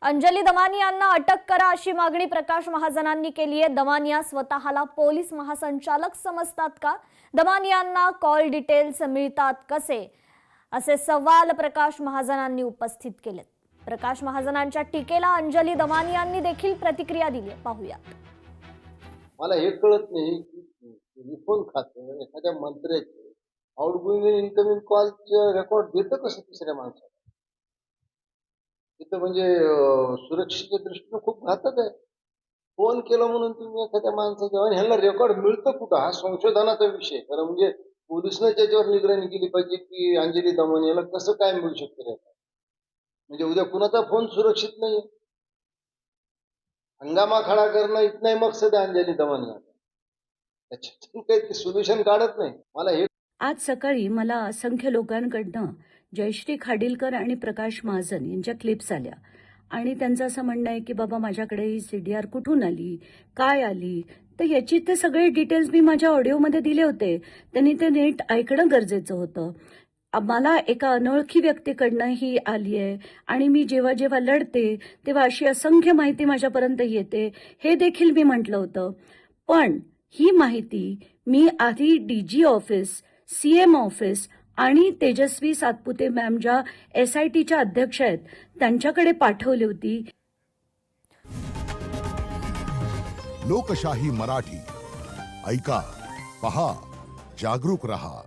अंजली दमानियांना अटक करा अशी मागणी प्रकाश महाजनांनी केली आहे। दमानिया स्वतःला पोलीस महासंचालक समजतात का? दमानियांना कॉल डिटेल्स मिळतात कसे, असे सवाल प्रकाश महाजनांनी उपस्थित केलेत। प्रकाश महाजनांच्या टीकेला अंजली दमानियांनी देखील प्रतिक्रिया दिली आहे, पाहूयात। मला हे कळत नाही की टेलिफोन खातं एखाद्या मंत्र्याचे आउटगोइंग आणि इनकमिंग कॉलचे रेकॉर्ड देतं कसं तिसऱ्या माणसाला? तिथं म्हणजे सुरक्षेच्या दृष्टीने खूप घातक आहे। फोन केला म्हणून तुम्ही एखाद्या माणसाचा आणि ह्याला रेकॉर्ड मिळतं कुठं, हा संशोधनाचा विषय। खरं म्हणजे पोलिसांनी त्याच्यावर निगराणी केली पाहिजे की अंजली दमानियाला कसं काय मिळू शकतं रेकॉर्ड। म्हणजे उद्या कुणाचा फोन सुरक्षित नाही, हंगामा खड़ा करना इतना ही मकसद आहे अंजली दमानिया, त्याच्यातून काही सोल्युशन काढत नाही। मला हे आज सकाळी मला असंख्य लोकांकडनं जयश्री खाडीलकर आणि प्रकाश महाजन यांच्या क्लिप्स आल्या आणि त्यांचं असं म्हणणं आहे की बाबा माझ्याकडे ही CDR कुठून आली, काय आली, तर याची ते सगळे डिटेल्स मी माझ्या ऑडिओमध्ये दिले होते। त्यांनी ते नीट ऐकणं गरजेचं होतं। मला एका अनोळखी व्यक्तीकडनं ही आली आहे आणि मी जेव्हा जेव्हा लढते तेव्हा अशी असंख्य माहिती माझ्यापर्यंत येते, हे देखील मी म्हटलं होतं। पण ही माहिती मी आधी DG ऑफिस, CM ऑफिस आणि तेजस्वी सातपुते मॅम ज्या SITच्या अध्यक्ष आहेत त्यांच्याकडे पाठवली होती। लोकशाही मराठी ऐका, पहा, जागरूक रहा।